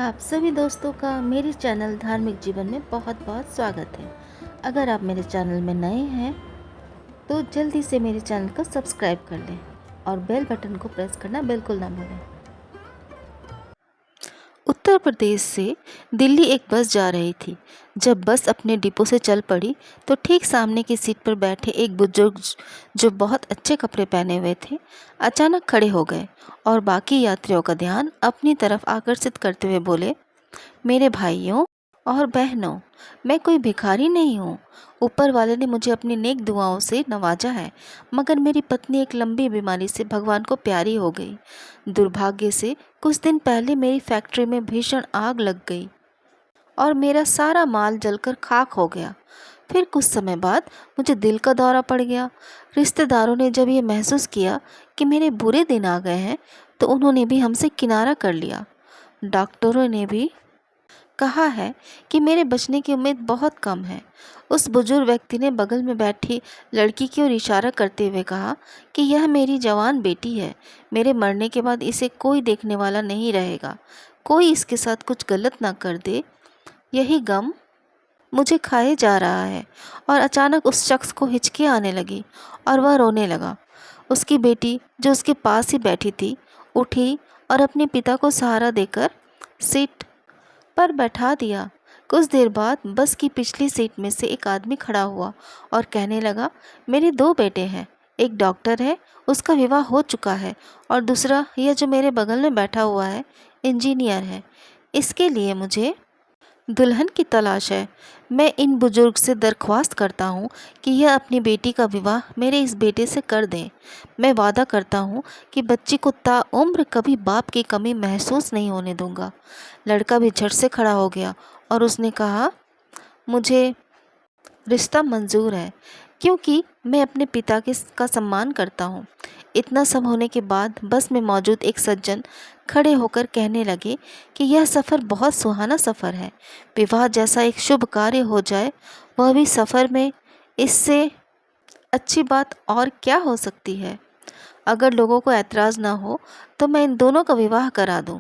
आप सभी दोस्तों का मेरे चैनल धार्मिक जीवन में बहुत बहुत स्वागत है। अगर आप मेरे चैनल में नए हैं तो जल्दी से मेरे चैनल को सब्सक्राइब कर लें और बेल बटन को प्रेस करना बिल्कुल ना भूलें। उत्तर प्रदेश से दिल्ली एक बस जा रही थी। जब बस अपने डिपो से चल पड़ी तो ठीक सामने की सीट पर बैठे एक बुजुर्ग जो बहुत अच्छे कपड़े पहने हुए थे अचानक खड़े हो गए और बाकी यात्रियों का ध्यान अपनी तरफ आकर्षित करते हुए बोले, मेरे भाइयों और बहनों, मैं कोई भिखारी नहीं हूँ। ऊपर वाले ने मुझे अपनी नेक दुआओं से नवाजा है, मगर मेरी पत्नी एक लंबी बीमारी से भगवान को प्यारी हो गई। दुर्भाग्य से कुछ दिन पहले मेरी फैक्ट्री में भीषण आग लग गई और मेरा सारा माल जलकर खाक हो गया। फिर कुछ समय बाद मुझे दिल का दौरा पड़ गया। रिश्तेदारों ने जब ये महसूस किया कि मेरे बुरे दिन आ गए हैं तो उन्होंने भी हमसे किनारा कर लिया। डॉक्टरों ने भी कहा है कि मेरे बचने की उम्मीद बहुत कम है। उस बुजुर्ग व्यक्ति ने बगल में बैठी लड़की की ओर इशारा करते हुए कहा कि यह मेरी जवान बेटी है। मेरे मरने के बाद इसे कोई देखने वाला नहीं रहेगा। कोई इसके साथ कुछ गलत ना कर दे, यही गम मुझे खाए जा रहा है। और अचानक उस शख्स को हिचकी आने लगी और वह रोने लगा। उसकी बेटी जो उसके पास ही बैठी थी उठी और अपने पिता को सहारा देकर सीट पर बैठा दिया। कुछ देर बाद बस की पिछली सीट में से एक आदमी खड़ा हुआ और कहने लगा, मेरे दो बेटे हैं, एक डॉक्टर है, उसका विवाह हो चुका है, और दूसरा यह जो मेरे बगल में बैठा हुआ है इंजीनियर है। इसके लिए मुझे दुल्हन की तलाश है। मैं इन बुजुर्ग से दरख्वास्त करता हूँ कि यह अपनी बेटी का विवाह मेरे इस बेटे से कर दें। मैं वादा करता हूँ कि बच्ची को ताउम्र कभी बाप की कमी महसूस नहीं होने दूंगा। लड़का भी झट से खड़ा हो गया और उसने कहा, मुझे रिश्ता मंजूर है क्योंकि मैं अपने पिता का सम्मान करता हूँ। इतना सब होने के बाद बस में मौजूद एक सज्जन खड़े होकर कहने लगे कि यह सफ़र बहुत सुहाना सफ़र है। विवाह जैसा एक शुभ कार्य हो जाए, वह भी सफ़र में, इससे अच्छी बात और क्या हो सकती है। अगर लोगों को ऐतराज़ ना हो तो मैं इन दोनों का विवाह करा दूं।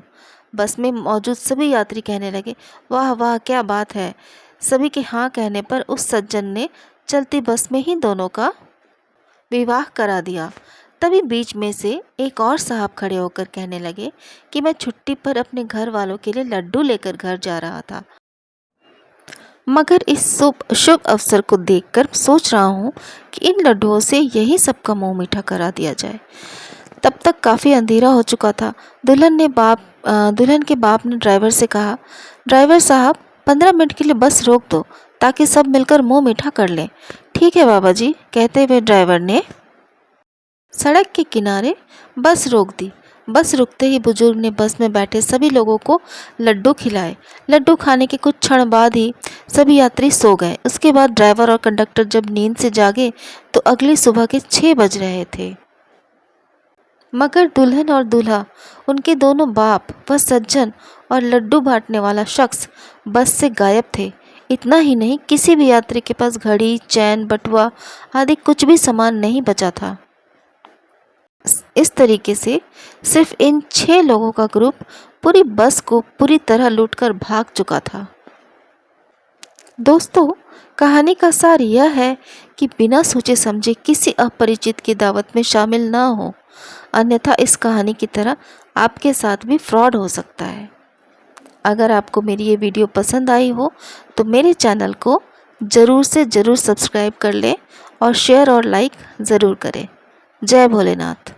बस में मौजूद सभी यात्री कहने लगे, वाह वाह क्या बात है। सभी के हाँ कहने पर उस सज्जन ने चलती बस में ही दोनों का विवाह करा दिया। तभी बीच में से एक और साहब खड़े होकर कहने लगे कि मैं छुट्टी पर अपने घर वालों के लिए लड्डू लेकर घर जा रहा था, मगर इस शुभ अवसर को देखकर सोच रहा हूँ कि इन लड्डुओं से यही सबका मुंह मीठा करा दिया जाए। तब तक काफ़ी अंधेरा हो चुका था। दुल्हन के बाप ने ड्राइवर से कहा, ड्राइवर साहब 15 मिनट के लिए बस रोक दो ताकि सब मिलकर मुंह मीठा कर लें। ठीक है बाबा जी, कहते हुए ड्राइवर ने सड़क के किनारे बस रोक दी। बस रुकते ही बुजुर्ग ने बस में बैठे सभी लोगों को लड्डू खिलाए। लड्डू खाने के कुछ क्षण बाद ही सभी यात्री सो गए। उसके बाद ड्राइवर और कंडक्टर जब नींद से जागे तो अगली सुबह के 6 बज रहे थे, मगर दुल्हन और दूल्हा, उनके दोनों बाप, वह सज्जन और लड्डू बांटने वाला शख्स बस से गायब थे। इतना ही नहीं, किसी भी यात्री के पास घड़ी, चैन, बटुआ आदि कुछ भी सामान नहीं बचा था। इस तरीके से सिर्फ इन 6 लोगों का ग्रुप पूरी बस को पूरी तरह लूटकर भाग चुका था। दोस्तों, कहानी का सार यह है कि बिना सोचे समझे किसी अपरिचित की दावत में शामिल ना हो, अन्यथा इस कहानी की तरह आपके साथ भी फ्रॉड हो सकता है। अगर आपको मेरी ये वीडियो पसंद आई हो तो मेरे चैनल को ज़रूर से ज़रूर सब्सक्राइब कर लें और शेयर और लाइक ज़रूर करें। जय भोलेनाथ।